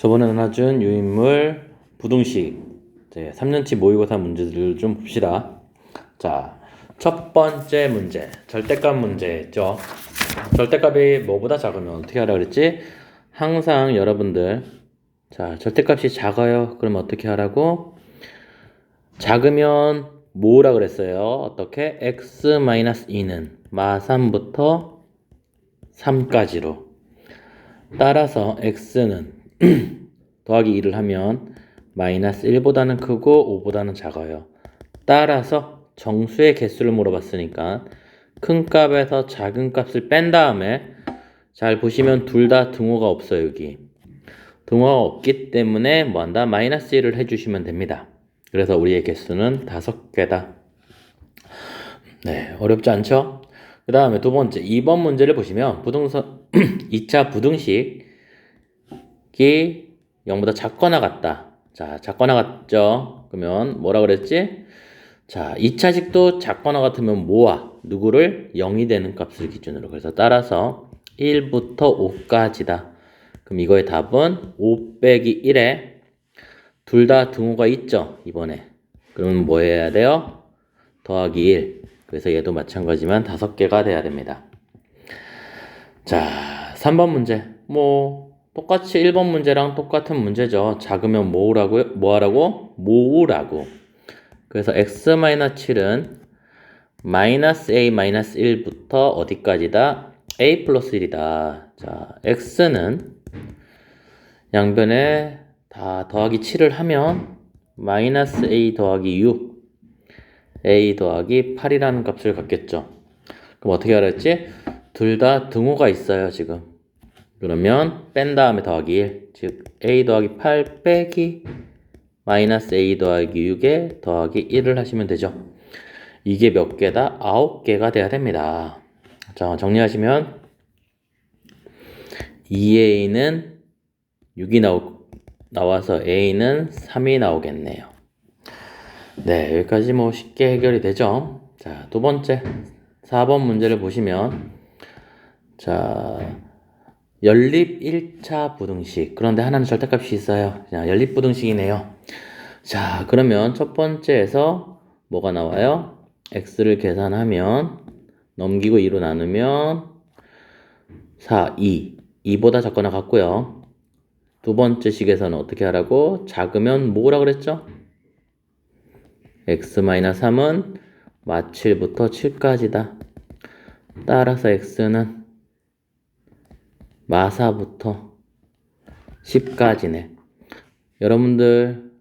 저번에 나눠준 유인물 부등식 3년치 모의고사 문제들을 좀 봅시다. 자, 첫 번째 문제 절대값 문제였죠. 절대값이 뭐보다 작으면 어떻게 하라 그랬지? 항상 여러분들 자 절대값이 작아요. 그럼 어떻게 하라고? 작으면 뭐라 그랬어요? 어떻게? x-2는 마3부터 3까지로 따라서 x는 더하기 2를 하면 마이너스 1보다는 크고 5보다는 작아요. 따라서 정수의 개수를 물어봤으니까 큰 값에서 작은 값을 뺀 다음에 잘 보시면 둘 다 등호가 없어요. 여기 등호가 없기 때문에 뭐한다? 마이너스 1을 해주시면 됩니다. 그래서 우리의 개수는 5개다. 네, 어렵지 않죠? 그 다음에 두 번째 2번 문제를 보시면 부등선 2차 부등식이 0보다 작거나 같다. 자, 작거나 같죠? 그러면 뭐라 그랬지? 자, 2차식도 작거나 같으면 뭐와? 누구를? 0이 되는 값을 기준으로. 그래서 따라서 1부터 5까지다. 그럼 이거의 답은 5 빼기 1에 둘 다 등호가 있죠? 이번에. 그러면 뭐 해야 돼요? 더하기 1. 그래서 얘도 마찬가지만 5개가 돼야 됩니다. 자, 3번 문제. 똑같이 1번 문제랑 똑같은 문제죠. 작으면 뭐라고요? 뭐하라고? 모으라고. 그래서 x-7은 마이너스 a 마이너스 1부터 어디까지다? a 플러스 1이다. 자, x는 양변에 다 더하기 7을 하면 마이너스 a 더하기 6, a 더하기 8이라는 값을 갖겠죠. 그럼 어떻게 알았지? 둘 다 등호가 있어요, 지금. 그러면 뺀 다음에 더하기 1, 즉 a 더하기 8 빼기 마이너스 a 더하기 6에 더하기 1을 하시면 되죠. 이게 몇 개다? 9개가 돼야 됩니다. 자, 정리하시면 2a는 6이 나와서 a는 3이 나오겠네요. 네, 여기까지 쉽게 해결이 되죠. 자, 두 번째 4번 문제를 보시면 자, 연립 1차 부등식. 그런데 하나는 절대값이 있어요. 자, 연립 부등식이네요. 자, 그러면 첫 번째에서 뭐가 나와요? x를 계산하면 넘기고 2로 나누면 4, 2. 2보다 작거나 같고요. 두 번째 식에서는 어떻게 하라고? 작으면 뭐라 그랬죠? x-3은 마7부터 7까지다. 따라서 x는 마4부터 10까지네. 여러분들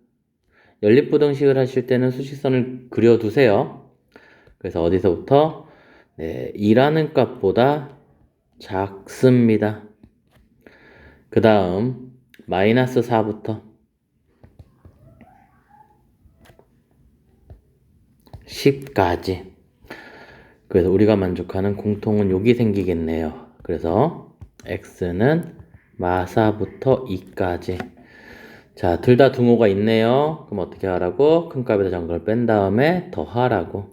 연립부등식을 하실 때는 수직선을 그려두세요. 그래서 어디서부터? 네, 2라는 값보다 작습니다. 그 다음 마이너스 4부터 10까지. 그래서 우리가 만족하는 공통은 여기 생기겠네요. 그래서 x는 마4부터 2까지. 자, 둘 다 등호가 있네요. 그럼 어떻게 하라고? 큰 값에다 작은 걸 뺀 다음에 더하라고.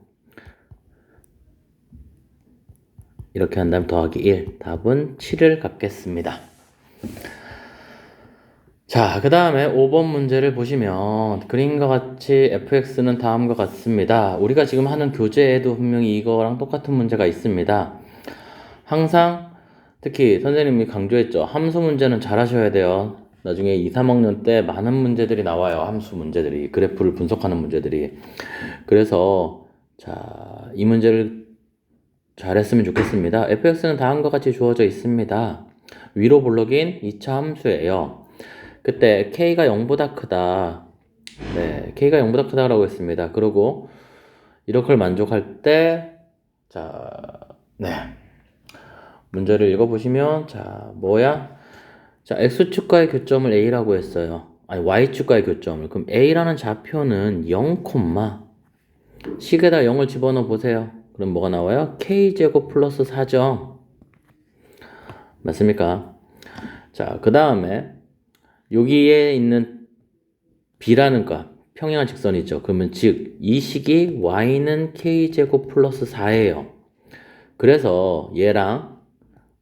이렇게 한 다음 더하기 1. 답은 7을 갖겠습니다. 자, 그 다음에 5번 문제를 보시면 그림과 같이 fx는 다음과 같습니다. 우리가 지금 하는 교재에도 분명히 이거랑 똑같은 문제가 있습니다. 항상 특히 선생님이 강조했죠. 함수 문제는 잘 하셔야 돼요. 나중에 2, 3학년 때 많은 문제들이 나와요. 함수 문제들이. 그래프를 분석하는 문제들이. 그래서 자, 이 문제를 잘했으면 좋겠습니다. fx는 다음과 같이 주어져 있습니다. 위로 볼록인 2차 함수예요. 그때 k가 0보다 크다. 네, k가 0보다 크다라고 했습니다. 그리고 이렇게 만족할 때 자, 네. 문제를 읽어보시면 자, 뭐야? 자, x축과의 교점을 a라고 했어요. 아니, y축과의 교점을. 그럼 a라는 좌표는 0, 식에다 0을 집어넣어 보세요. 그럼 뭐가 나와요? k제곱 플러스 4죠. 맞습니까? 자, 그 다음에 여기에 있는 b라는 값, 평행한 직선이죠. 그러면 즉 이 식이 y는 k제곱 플러스 4예요. 그래서 얘랑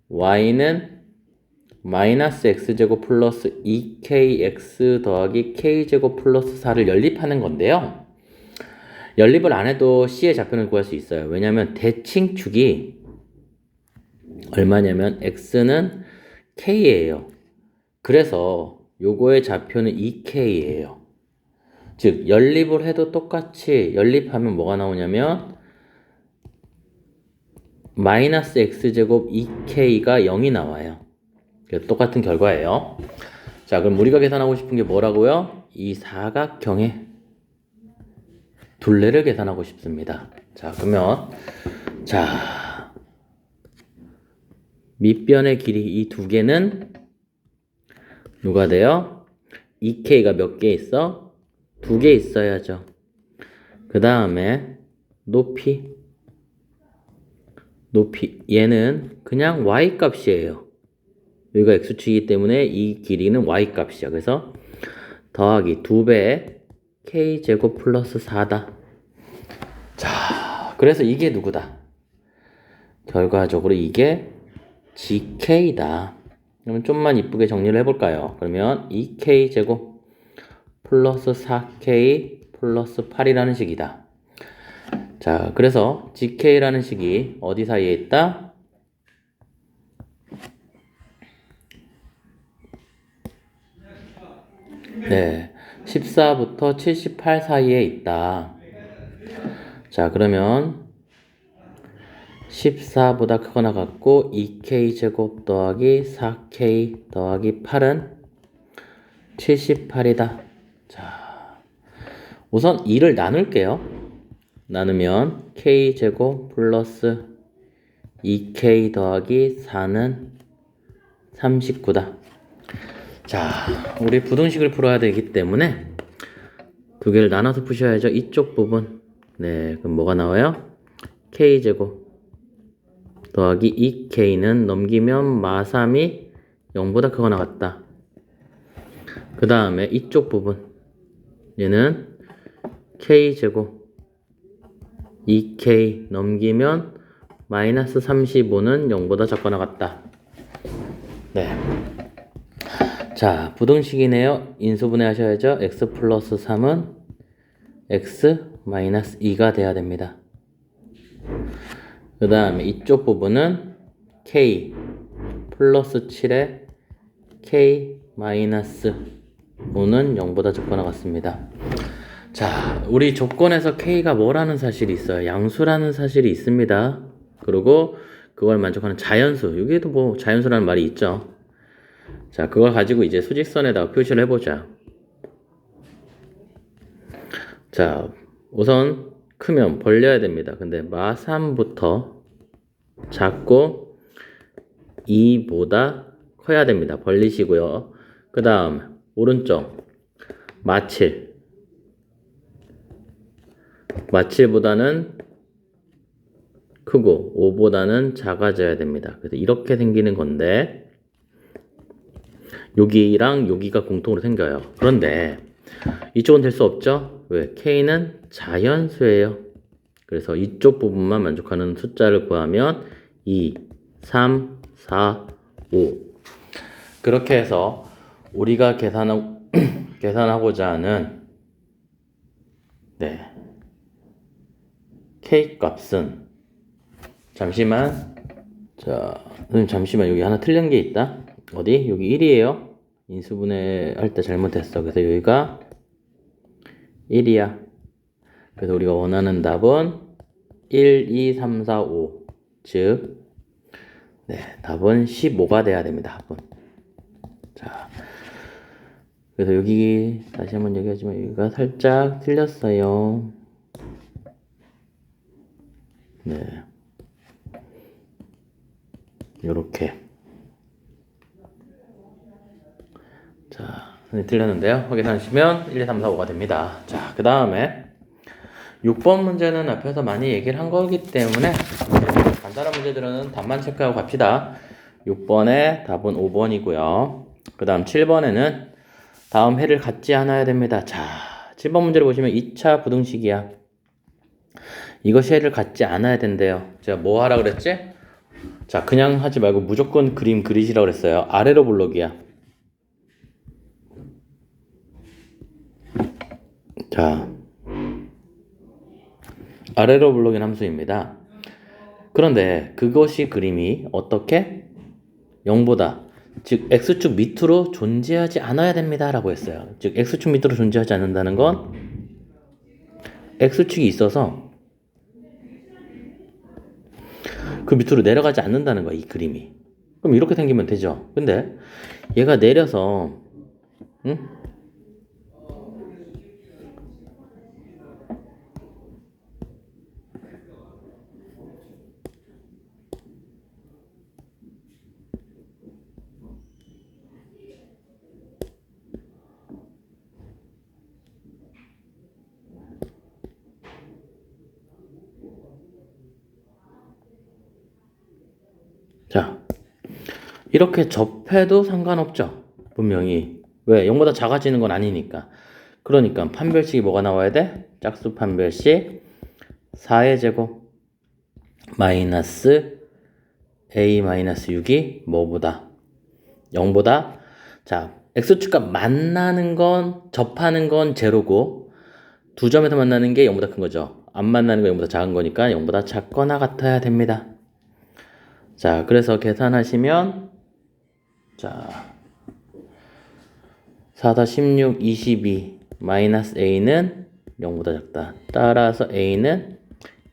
y는 마이너스 x제곱 플러스 2kx 더하기 k제곱 플러스 4를 연립하는 건데요. 연립을 안 해도 c의 좌표를 구할 수 있어요. 왜냐하면 대칭축이 얼마냐면 x는 k예요. 그래서 요거의 좌표는 2k예요. 즉 연립을 해도 똑같이 연립하면 뭐가 나오냐면 마이너스 x제곱 2k가 0이 나와요. 똑같은 결과예요. 자, 그럼 우리가 계산하고 싶은 게 뭐라고요? 이 사각형의 둘레를 계산하고 싶습니다. 자, 그러면 자, 밑변의 길이 이 두 개는 누가 돼요? 2k가 몇 개 있어? 두 개 있어야죠. 그 다음에 높이 얘는 그냥 y 값이에요. 여기가 x축이기 때문에 이 길이는 y 값이야. 그래서 더하기 2배 k제곱 플러스 4다. 자, 그래서 이게 누구다? 결과적으로 이게 gk다. 그러면 좀만 이쁘게 정리를 해볼까요? 그러면 2k제곱 플러스 4k 플러스 8이라는 식이다. 자, 그래서 gk라는 식이 어디 사이에 있다? 네, 14부터 78 사이에 있다. 자, 그러면 14보다 크거나 같고 2k제곱 더하기 4k 더하기 8은 78이다. 자, 우선 2를 나눌게요. 나누면 k제곱 플러스 2k 더하기 4는 39다. 자, 우리 부등식을 풀어야 되기 때문에 두 개를 나눠서 푸셔야죠. 이쪽 부분. 네, 그럼 뭐가 나와요? k제곱 더하기 2k는 넘기면 마3이 0보다 크거나 같다. 그 다음에 이쪽 부분. 얘는 k제곱 2k 넘기면 마이너스 35는 0보다 작거나 같다. 네. 자, 부등식이네요. 인수분해 하셔야죠. x 플러스 3은 x 마이너스 2가 돼야 됩니다. 그 다음에 이쪽 부분은 k 플러스 7에 k 마이너스 5는 0보다 작거나 같습니다. 자, 우리 조건에서 k가 뭐라는 사실이 있어요. 양수라는 사실이 있습니다. 그리고 그걸 만족하는 자연수. 여기에도 뭐 자연수라는 말이 있죠. 자, 그걸 가지고 이제 수직선에다가 표시를 해보자. 자, 우선 크면 벌려야 됩니다. 근데 마3부터 작고 2보다 커야 됩니다. 벌리시고요. 그 다음 오른쪽 마7 마7보다는 크고 5보다는 작아져야 됩니다. 그래서 이렇게 생기는 건데 여기랑 여기가 공통으로 생겨요. 그런데 이쪽은 될 수 없죠? 왜? k는 자연수예요. 그래서 이쪽 부분만 만족하는 숫자를 구하면 2, 3, 4, 5 그렇게 해서 우리가 계산하고자 하는 네, k 값은 잠시만 자, 선생님 잠시만 여기 하나 틀린 게 있다. 어디? 여기 1이에요. 인수분해 할 때 잘못했어. 그래서 여기가 1이야. 그래서 우리가 원하는 답은 1, 2, 3, 4, 5. 즉, 네, 답은 15가 돼야 됩니다. 답은. 자, 그래서 여기 다시 한번 얘기하지만 여기가 살짝 틀렸어요. 네, 요렇게. 자, 틀렸는데요. 확인하시면 1, 2, 3, 4, 5가 됩니다. 자, 그 다음에 6번 문제는 앞에서 많이 얘기를 한 거기 때문에 간단한 문제들은 답만 체크하고 갑시다. 6번의 답은 5번이고요. 그 다음 7번에는 다음 해를 갖지 않아야 됩니다. 자, 7번 문제를 보시면 2차 부등식이야. 이것이 해를 갖지 않아야 된대요. 제가 뭐 하라 그랬지? 자, 그냥 하지 말고 무조건 그림 그리시라고 그랬어요. 아래로 볼록이야. 자, 아래로 볼록인 함수입니다. 그런데 그것이 그림이 어떻게? 0보다 즉 x축 밑으로 존재하지 않아야 됩니다 라고 했어요. 즉 x축 밑으로 존재하지 않는다는 건 x축이 있어서 그 밑으로 내려가지 않는다는 거야, 이 그림이. 그럼 이렇게 생기면 되죠. 근데 얘가 내려서 응? 자, 이렇게 접해도 상관없죠. 분명히. 왜? 0보다 작아지는 건 아니니까. 그러니까 판별식이 뭐가 나와야 돼? 짝수 판별식 4의 제곱 마이너스 a 마이너스 6이 뭐보다? 0보다. 자, x축과 만나는 건, 접하는 건 제로고 두 점에서 만나는 게 0보다 큰 거죠. 안 만나는 건 0보다 작은 거니까 0보다 작거나 같아야 됩니다. 자, 그래서 계산하시면 자 4-16, 22 마이너스 a는 0보다 작다. 따라서 a는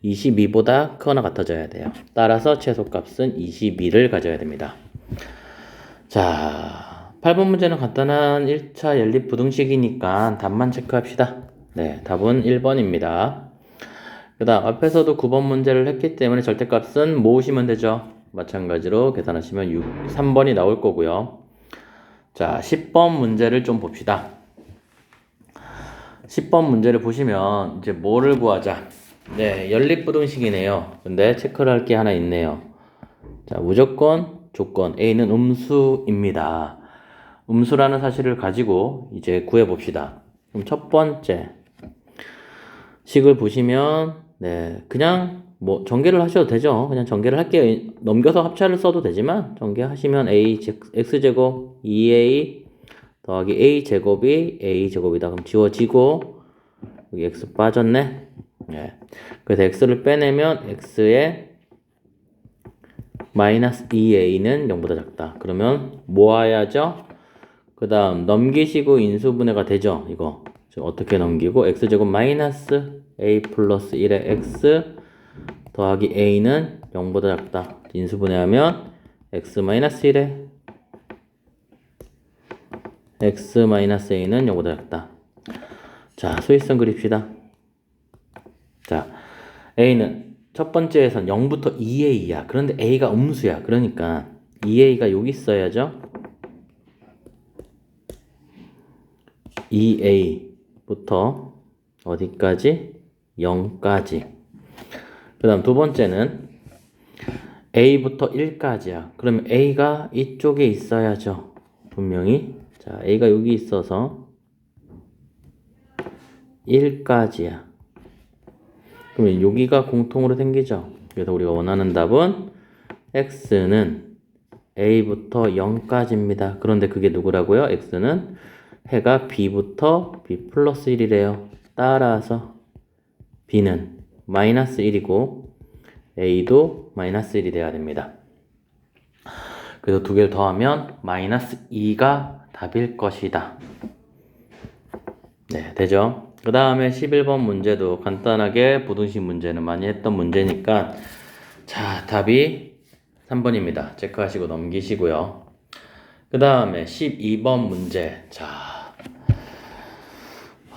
22보다 크거나 같아져야 돼요. 따라서 최소값은 22를 가져야 됩니다. 자, 8번 문제는 간단한 1차 연립 부등식이니까 답만 체크합시다. 네, 답은 1번입니다. 그 다음 앞에서도 9번 문제를 했기 때문에 절대값은 모으시면 되죠. 마찬가지로 계산하시면 3번이 나올 거고요. 자, 10번 문제를 좀 봅시다. 10번 문제를 보시면 이제 뭐를 구하자? 네, 연립부등식이네요. 근데 체크를 할 게 하나 있네요. 자, 무조건 조건 A는 음수입니다. 음수라는 사실을 가지고 이제 구해봅시다. 그럼 첫 번째 식을 보시면 네, 그냥 뭐 전개를 하셔도 되죠. 그냥 전개를 할게요. 넘겨서 합차를 써도 되지만 전개하시면 x제곱 2a 더하기 a제곱이 a제곱이다. 그럼 지워지고 여기 x 빠졌네. 네. 그래서 x를 빼내면 x의 마이너스 2a는 0보다 작다. 그러면 모아야죠. 그 다음 넘기시고 인수분해가 되죠. 이거 지금 어떻게 넘기고 x제곱 마이너스 a 플러스 1의 x 더하기 a는 0보다 작다. 인수분해하면 x 마이너스 1의 x 마이너스 a는 0보다 작다. 자, 수익성 그립시다. 자, a는 첫 번째에선 0부터 2a야. 그런데 a가 음수야. 그러니까 2a가 여기 있어야죠. 2a부터 어디까지? 0까지. 그 다음 두 번째는 a부터 1까지야. 그러면 a가 이쪽에 있어야죠. 분명히. 자, a가 여기 있어서 1까지야. 그러면 여기가 공통으로 생기죠. 그래서 우리가 원하는 답은 x는 a부터 0까지입니다. 그런데 그게 누구라고요? x는 해가 b부터 b 플러스 1이래요. 따라서 b는 마이너스 1이고 a도 마이너스 1이 돼야 됩니다. 그래서 두 개를 더하면 마이너스 2가 답일 것이다. 네, 되죠? 그 다음에 11번 문제도 간단하게 부등식 문제는 많이 했던 문제니까 자, 답이 3번입니다. 체크하시고 넘기시고요. 그 다음에 12번 문제. 자,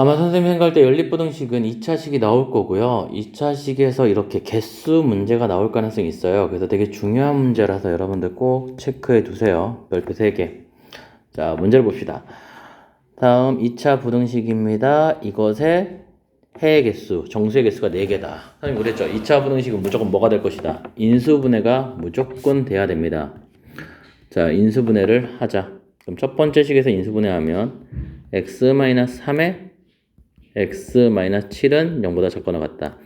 아마 선생님 생각할 때 연립부등식은 2차식이 나올 거고요. 2차식에서 이렇게 개수 문제가 나올 가능성이 있어요. 그래서 되게 중요한 문제라서 여러분들 꼭 체크해 두세요. 별표 3개. 자, 문제를 봅시다. 다음 2차 부등식입니다. 이것의 해의 개수, 정수의 개수가 4개다. 선생님 그랬죠? 2차 부등식은 무조건 뭐가 될 것이다? 인수분해가 무조건 돼야 됩니다. 자, 인수분해를 하자. 그럼 첫 번째 식에서 인수분해하면 x-3에 x-7은 0보다 작거나 같다.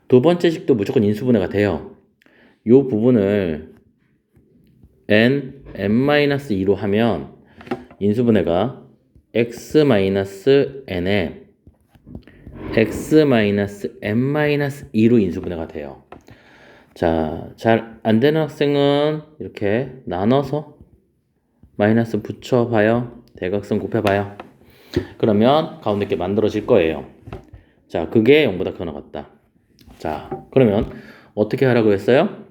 두 번째 식도 무조건 인수분해가 돼요. 이 부분을 n-2로 하면 인수분해가 x-n에 x-n-2로 인수분해가 돼요. 자, 잘 안 되는 학생은 이렇게 나눠서 마이너스 붙여봐요. 대각선 곱해봐요. 그러면 가운데 게 만들어질 거예요. 자, 그게 0보다 크거나 같다. 자, 그러면 어떻게 하라고 했어요?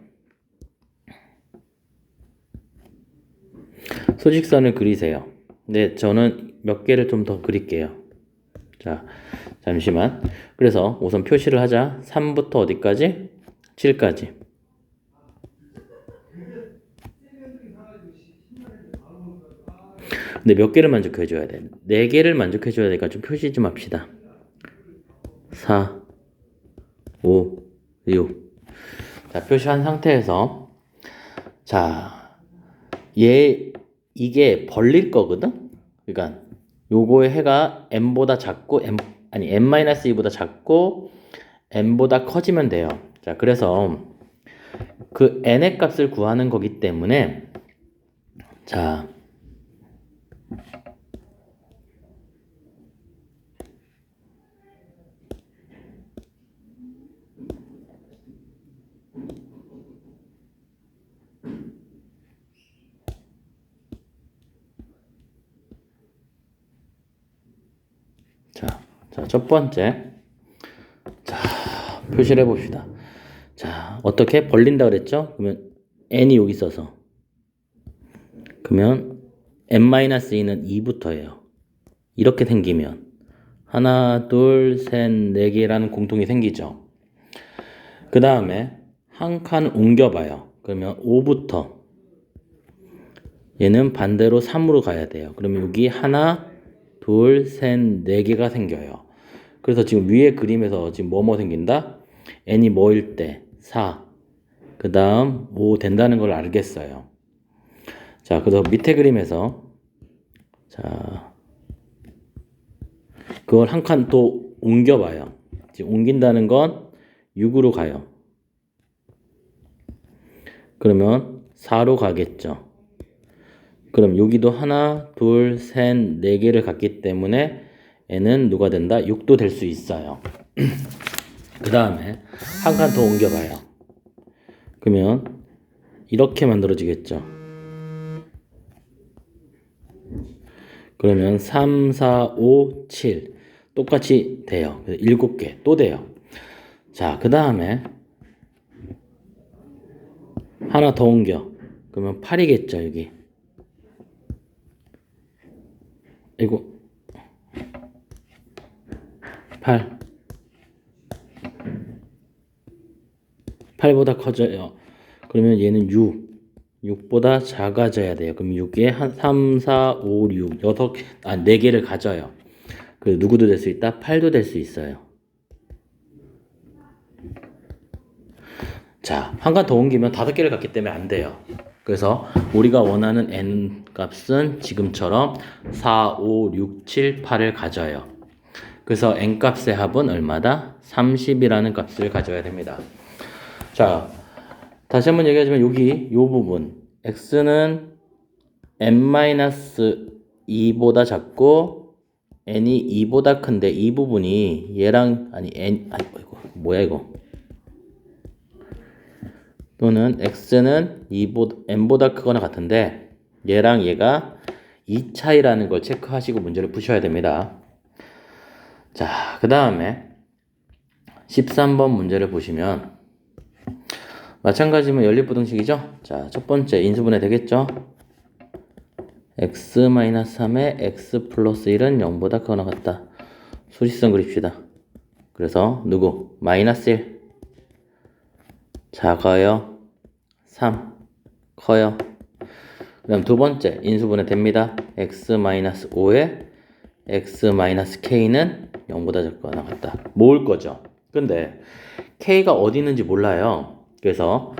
소직선을 그리세요. 근데 저는 몇 개를 좀 더 그릴게요. 자, 잠시만. 그래서 우선 표시를 하자. 3부터 어디까지? 7까지. 근데 몇 개를 만족해줘야 돼? 4개를 만족해줘야 되니까 좀 표시 좀 합시다. 4, 5, 6. 자, 표시한 상태에서 자, 이게 벌릴 거거든? 그러니까 요거의 해가 n보다 작고 n-2보다 작고 n보다 커지면 돼요. 자, 그래서 그 n의 값을 구하는 거기 때문에 자, 첫 번째. 자, 표시를 해봅시다. 자, 어떻게 벌린다 그랬죠? 그러면 n이 여기 있어서. 그러면 n-2는 2부터예요. 이렇게 생기면 하나, 둘, 셋, 네 개라는 공통이 생기죠. 그 다음에 한 칸 옮겨봐요. 그러면 5부터 얘는 반대로 3으로 가야 돼요. 그러면 여기 하나, 둘, 셋, 네 개가 생겨요. 그래서 지금 위에 그림에서 지금 뭐뭐 생긴다? n이 뭐일 때? 4. 그 다음 5 된다는 걸 알겠어요. 자, 그래서 밑에 그림에서 자, 그걸 한 칸 또 옮겨봐요. 지금 옮긴다는 건 6으로 가요. 그러면 4로 가겠죠. 그럼 여기도 하나, 둘, 셋, 네 개를 갖기 때문에 n은 누가 된다? 6도 될 수 있어요. 그 다음에 한 칸 더 옮겨봐요. 그러면 이렇게 만들어지겠죠. 그러면 3, 4, 5, 7 똑같이 돼요. 그래서 7개 또 돼요. 자, 그 다음에 하나 더 옮겨. 그러면 8이겠죠, 여기. 이거 8. 8보다 커져요. 그러면 얘는 6. 6보다 작아져야 돼요. 그럼 6에 한 3, 4, 5, 6, 4개를 가져요. 그 누구도 될 수 있다? 8도 될 수 있어요. 자, 한 칸 더 옮기면 5개를 갖기 때문에 안 돼요. 그래서 우리가 원하는 n 값은 지금처럼 4, 5, 6, 7, 8을 가져요. 그래서 n 값의 합은 얼마다? 30이라는 값을 가져야 됩니다. 자, 다시 한번 얘기하지만 여기 이 부분 x는 n-2보다 작고 n이 2보다 큰데 이 부분이 얘랑 이거 뭐야 이거? 또는 x는 n보다 크거나 같은데 얘랑 얘가 2 차이라는 걸 체크하시고 문제를 푸셔야 됩니다. 자, 그 다음에 13번 문제를 보시면 마찬가지면 연립부등식이죠. 자, 첫 번째 인수분해 되겠죠. x-3에 x 플러스 1은 0보다 크거나 같다. 수직선 그립시다. 그래서 누구? 마이너스 1 작아요. 3 커요. 그 다음 두 번째 인수분해 됩니다. x-5에 x-k는 0보다 작거나 같다. 모을 거죠. 근데 k가 어디 있는지 몰라요. 그래서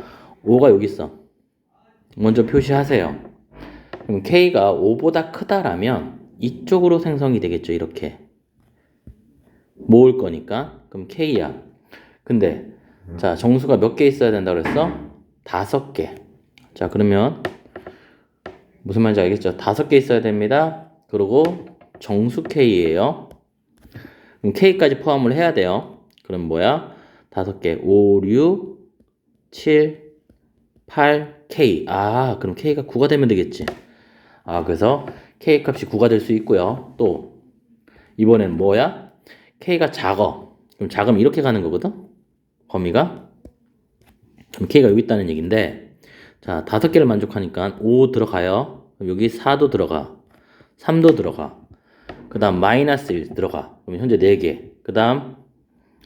5가 여기 있어. 먼저 표시하세요. 그럼 k가 5보다 크다라면 이쪽으로 생성이 되겠죠. 이렇게 모을 거니까. 그럼 k야. 근데 자, 정수가 몇 개 있어야 된다고 그랬어? 5개. 자, 그러면 무슨 말인지 알겠죠? 5개 있어야 됩니다. 그리고 정수 K예요. 그럼 K까지 포함을 해야 돼요. 그럼 뭐야? 5개. 5, 6, 7, 8, K. 아, 그럼 K가 9가 되면 되겠지. 아, 그래서 K 값이 9가 될 수 있고요. 또 이번엔 뭐야? K가 작어. 그럼 작으면 이렇게 가는 거거든? 범위가. 그럼 K가 여기 있다는 얘기인데, 자, 5개를 만족하니까 5 들어가요. 그럼 여기 4도 들어가. 3도 들어가. 그 다음 마이너스 1 들어가. 그럼 현재 4개. 그 다음,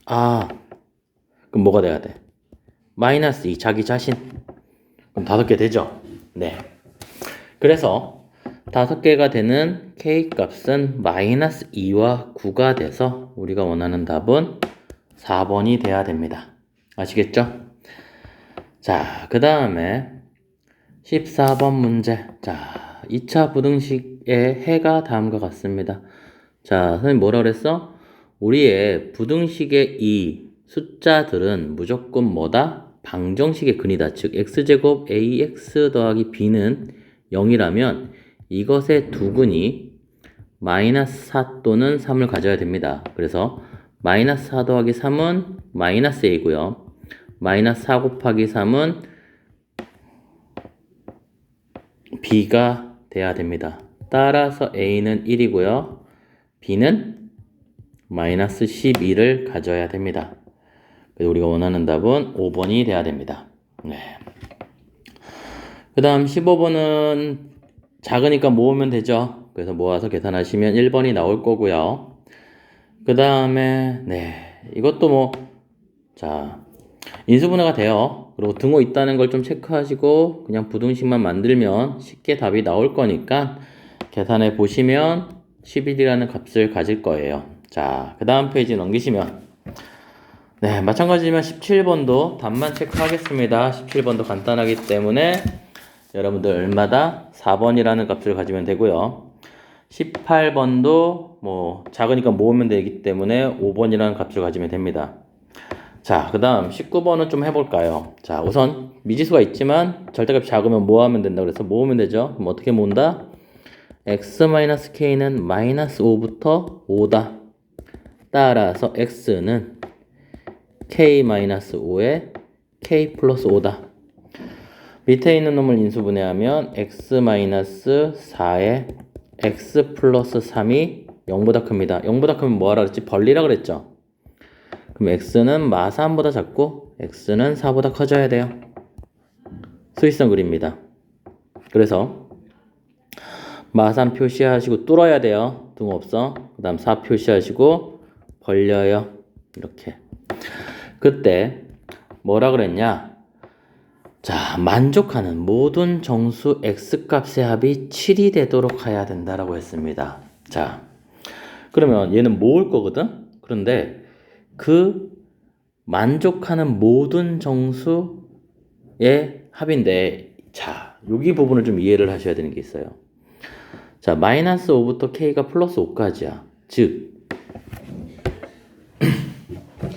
그럼 뭐가 돼야 돼? 마이너스 2, 자기 자신. 그럼 5개 되죠? 네. 그래서 5개가 되는 K 값은 마이너스 2와 9가 돼서 우리가 원하는 답은 4번이 돼야 됩니다. 아시겠죠? 자, 그 다음에 14번 문제. 자, 2차 부등식의 해가 다음과 같습니다. 자, 선생님 뭐라 그랬어? 우리의 부등식의 이 숫자들은 무조건 뭐다? 방정식의 근이다. 즉 x제곱 ax 더하기 b는 0이라면 이것의 두 근이 마이너스 4 또는 3을 가져야 됩니다. 그래서 마이너스 4 더하기 3은 마이너스 a고요. 마이너스 4 곱하기 3은 b가 돼야 됩니다. 따라서 a는 1이고요. b는 마이너스 12를 가져야 됩니다. 그래서 우리가 원하는 답은 5번이 돼야 됩니다. 네. 그 다음 15번은 작으니까 모으면 되죠. 그래서 모아서 계산하시면 1번이 나올 거고요. 그 다음에 네, 이것도 뭐 자, 인수분해가 돼요. 그리고 등호 있다는 걸 좀 체크하시고 그냥 부등식만 만들면 쉽게 답이 나올 거니까 계산해 보시면 11이라는 값을 가질 거예요. 자, 그 다음 페이지 넘기시면 네, 마찬가지지만 17번도 답만 체크하겠습니다. 17번도 간단하기 때문에 여러분들 얼마다 4번이라는 값을 가지면 되고요. 18번도 뭐 작으니까 모으면 되기 때문에 5번이라는 값을 가지면 됩니다. 자, 그 다음 19번은 좀 해볼까요? 자, 우선 미지수가 있지만 절대값이 작으면 뭐 하면 된다 그래서 모으면 되죠. 그럼 어떻게 모은다? x-k는 마이너스 5부터 5다. 따라서 x는 k-5에 k 플러스 5다. 밑에 있는 놈을 인수분해하면 x-4에 x 플러스 3이 0보다 큽니다. 0보다 크면 뭐하라 그랬지? 벌리라 그랬죠? 그럼 x는 마 3보다 작고 x는 4보다 커져야 돼요. 수위성 그립니다. 그래서 마 3 표시하시고 뚫어야 돼요. 등 없어. 그 다음 4 표시하시고 벌려요. 이렇게. 그때 뭐라 그랬냐? 자, 만족하는 모든 정수 x값의 합이 7이 되도록 해야 된다라고 했습니다. 자, 그러면 얘는 모을 거거든? 그런데 그 만족하는 모든 정수의 합인데, 자, 여기 부분을 좀 이해를 하셔야 되는 게 있어요. 자, 마이너스 5부터 k가 플러스 5까지야. 즉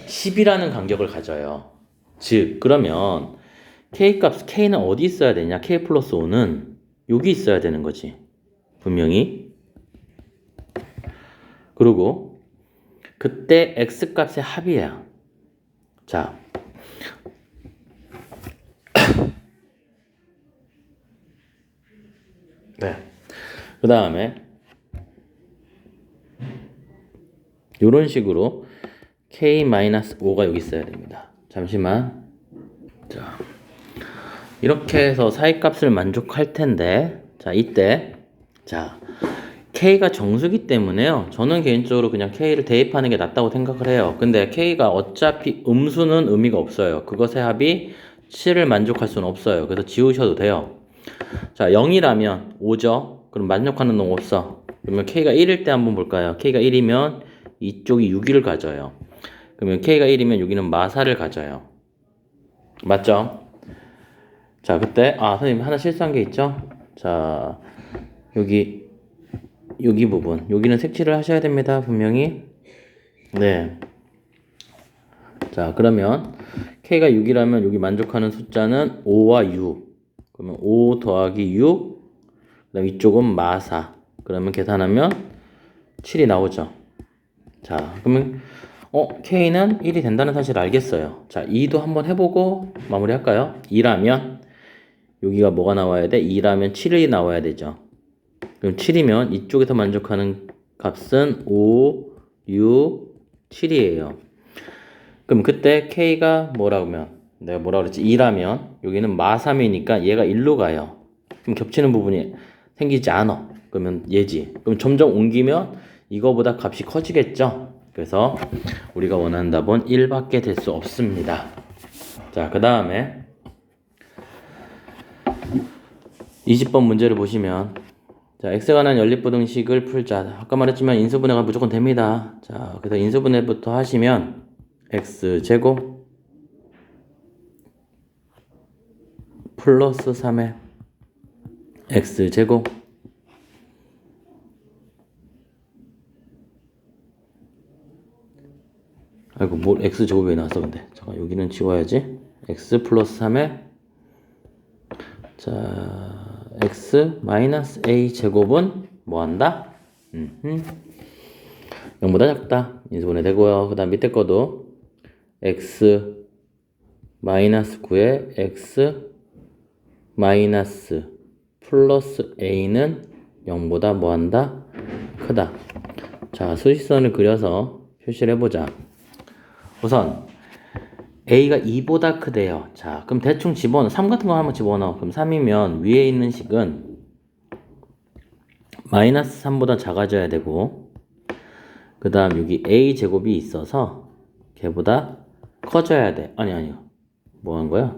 10이라는 간격을 가져요. 즉 그러면 k값, k는 어디 있어야 되냐? k 플러스 5는 여기 있어야 되는 거지. 분명히. 그리고 그때 x값의 합이야. 자, 네. 그 다음에 이런 식으로 k-5가 여기 있어야 됩니다. 잠시만. 자, 이렇게 해서 사이값을 만족할 텐데, 자, 이때, 자, k가 정수기 때문에요. 저는 개인적으로 그냥 k를 대입하는 게 낫다고 생각을 해요. 근데 k가 어차피 음수는 의미가 없어요. 그것의 합이 7을 만족할 수는 없어요. 그래서 지우셔도 돼요. 자, 0이라면 5죠. 그럼 만족하는 놈 없어. 그러면 k가 1일 때 한번 볼까요? k가 1이면 이쪽이 6을 가져요. 그러면 k가 1이면 여기는 마사를 가져요. 맞죠? 자, 그때 선생님 하나 실수한 게 있죠? 자, 여기 부분, 여기는 색칠을 하셔야 됩니다. 분명히. 네. 자, 그러면 k가 6이라면 여기 만족하는 숫자는 5와 6. 그러면 5 더하기 6, 그다음 이쪽은 마4. 그러면 계산하면 7이 나오죠. 자, 그러면 K는 1이 된다는 사실을 알겠어요. 자, 2도 한번 해보고 마무리할까요? 2라면 여기가 뭐가 나와야 돼? 2라면 7이 나와야 되죠. 그럼 7이면 이쪽에서 만족하는 값은 5, 6, 7이에요. 그럼 그때 K가 뭐라고 하면 내가 뭐라고 그랬지? 2라면 여기는 마3이니까 얘가 1로 가요. 그럼 겹치는 부분이 생기지 않아. 그러면 얘지. 그럼 점점 옮기면 이거보다 값이 커지겠죠? 그래서 우리가 원하는 답은 1밖에 될 수 없습니다. 자, 그 다음에 20번 문제를 보시면 자, x에 관한 연립부등식을 풀자. 아까 말했지만 인수분해가 무조건 됩니다. 자, 그래서 인수분해부터 하시면 x제곱 플러스 3의 x제곱 아이고 뭘 x제곱이 왜 나왔어 근데 잠깐 여기는 지워야지. x 플러스 3의 자 x 마이너스 a 제곱은 뭐한다? 0보다 작다. 인수분해 되고요. 그 다음 밑에 거도 x 마이너스 9에 x 마이너스 플러스 a는 0보다 뭐한다? 크다. 자, 수직선을 그려서 표시를 해보자. 우선 a가 2보다 크대요. 자, 그럼 대충 집어넣어. 3 같은 거 한번 집어넣어. 그럼 3이면 위에 있는 식은 마이너스 3보다 작아져야 되고 그 다음 여기 a 제곱이 있어서 걔보다 커져야 돼. 아니요. 뭐 한 거야?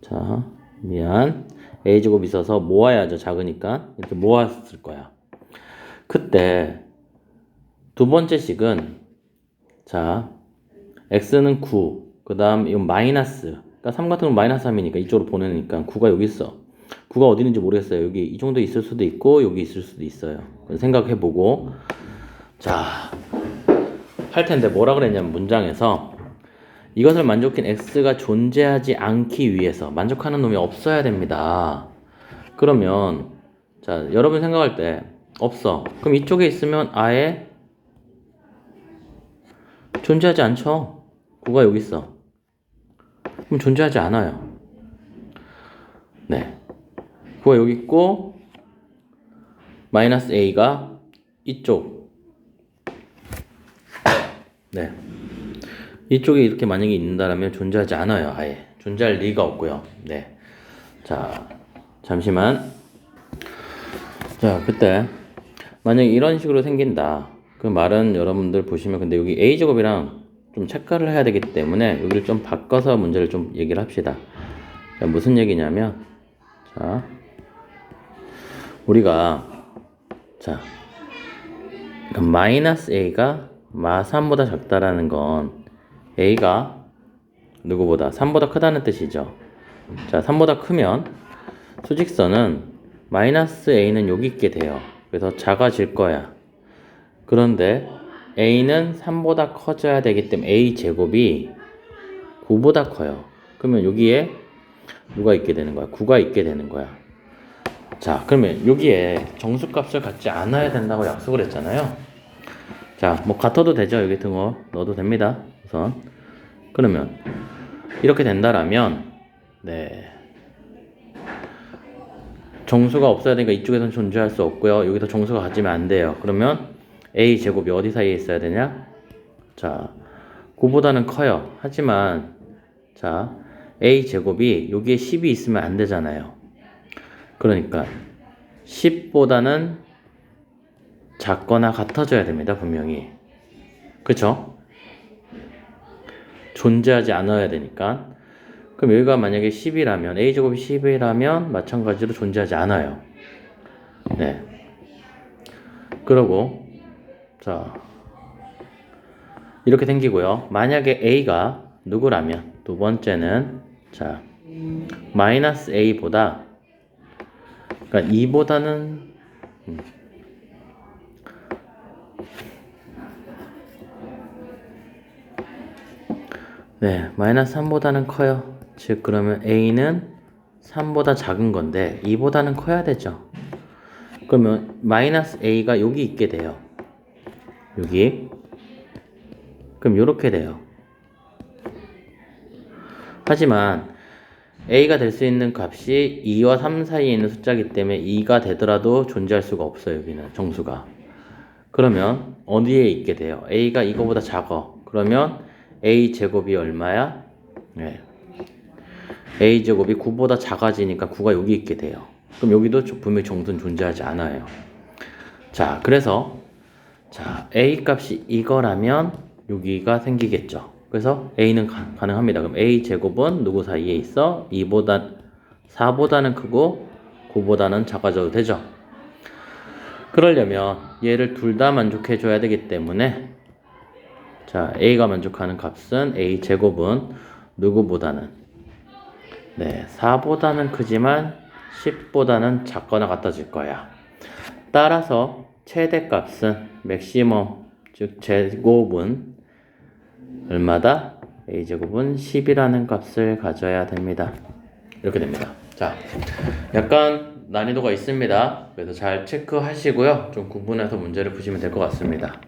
자, 미안. a 제곱이 있어서 모아야죠. 작으니까 이렇게 모았을 거야. 그때 두 번째 식은 자 x는 9, 그 다음 이건 마이너스, 그러니까 3 같은 건 마이너스 3이니까 이쪽으로 보내니까 9가 여기 있어. 9가 어디 있는지 모르겠어요. 여기 이 정도 있을 수도 있고 여기 있을 수도 있어요. 생각해보고 자 할 텐데 뭐라 그랬냐면 문장에서 이것을 만족인 x가 존재하지 않기 위해서 만족하는 놈이 없어야 됩니다. 그러면 자 여러분 생각할 때 없어. 그럼 이쪽에 있으면 아예 존재하지 않죠. 9가 여기 있어. 그럼 존재하지 않아요. 네. 9가 여기 있고 마이너스 a가 이쪽. 네. 이쪽에 이렇게 만약에 있는다면 존재하지 않아요. 아예. 존재할 리가 없고요. 네. 자, 잠시만. 자, 그때 만약에 이런 식으로 생긴다. 그 말은 여러분들 보시면 근데 여기 a제곱이랑 좀 체크를 해야 되기 때문에 여기를 좀 바꿔서 문제를 좀 얘기를 합시다. 자, 무슨 얘기냐면 자, 우리가 자, 그러니까 마이너스 a가 마3보다 작다라는 건 a가 누구보다 3보다 크다는 뜻이죠. 자, 3보다 크면 수직선은 마이너스 a는 여기 있게 돼요. 그래서 작아질 거야. 그런데 a는 3보다 커져야 되기 때문에 a 제곱이 9보다 커요. 그러면 여기에 누가 있게 되는 거야? 9가 있게 되는 거야. 자, 그러면 여기에 정수값을 갖지 않아야 된다고 약속을 했잖아요. 자, 뭐 같아도 되죠. 여기 등호 넣어도 됩니다. 우선 그러면 이렇게 된다라면 네 정수가 없어야 되니까 이쪽에선 존재할 수 없고요. 여기서 정수가 가지면 안 돼요. 그러면 a 제곱이 어디 사이에 있어야 되냐? 자, 9보다는 커요. 하지만 자 a 제곱이 여기에 10이 있으면 안 되잖아요. 그러니까 10보다는 작거나 같아져야 됩니다. 분명히. 그쵸? 존재하지 않아야 되니까. 그럼 여기가 만약에 10이라면 a제곱이 10이라면 마찬가지로 존재하지 않아요. 네. 그러고 자 이렇게 생기고요. 만약에 a가 누구라면 두 번째는 자 마이너스 a보다 그러니까 2보다는 네 마이너스 3보다는 커요. 즉 그러면 a는 3보다 작은 건데 2보다는 커야 되죠. 그러면 마이너스 a가 여기 있게 돼요. 여기. 그럼 이렇게 돼요. 하지만 a가 될 수 있는 값이 2와 3 사이에 있는 숫자이기 때문에 2가 되더라도 존재할 수가 없어요. 여기는 정수가. 그러면 어디에 있게 돼요? a가 이거보다 작아. 그러면 a 제곱이 얼마야? 네. a 제곱이 9보다 작아지니까 9가 여기 있게 돼요. 그럼 여기도 분명히 정수는 존재하지 않아요. 자, 그래서 자, a 값이 이거라면 여기가 생기겠죠. 그래서 a는 가능합니다. 그럼 a 제곱은 누구 사이에 있어? 4보다는 크고 9보다는 작아져도 되죠. 그러려면 얘를 둘 다 만족해 줘야 되기 때문에 자, a가 만족하는 값은 a 제곱은 누구보다는 4보다는 크지만 10보다는 작거나 같아질 거야. 따라서 최대값은 맥시멈 즉 제곱은 얼마다? a제곱은 10이라는 값을 가져야 됩니다. 이렇게 됩니다. 자, 약간 난이도가 있습니다. 그래서 잘 체크하시고요. 좀 구분해서 문제를 푸시면 될 것 같습니다.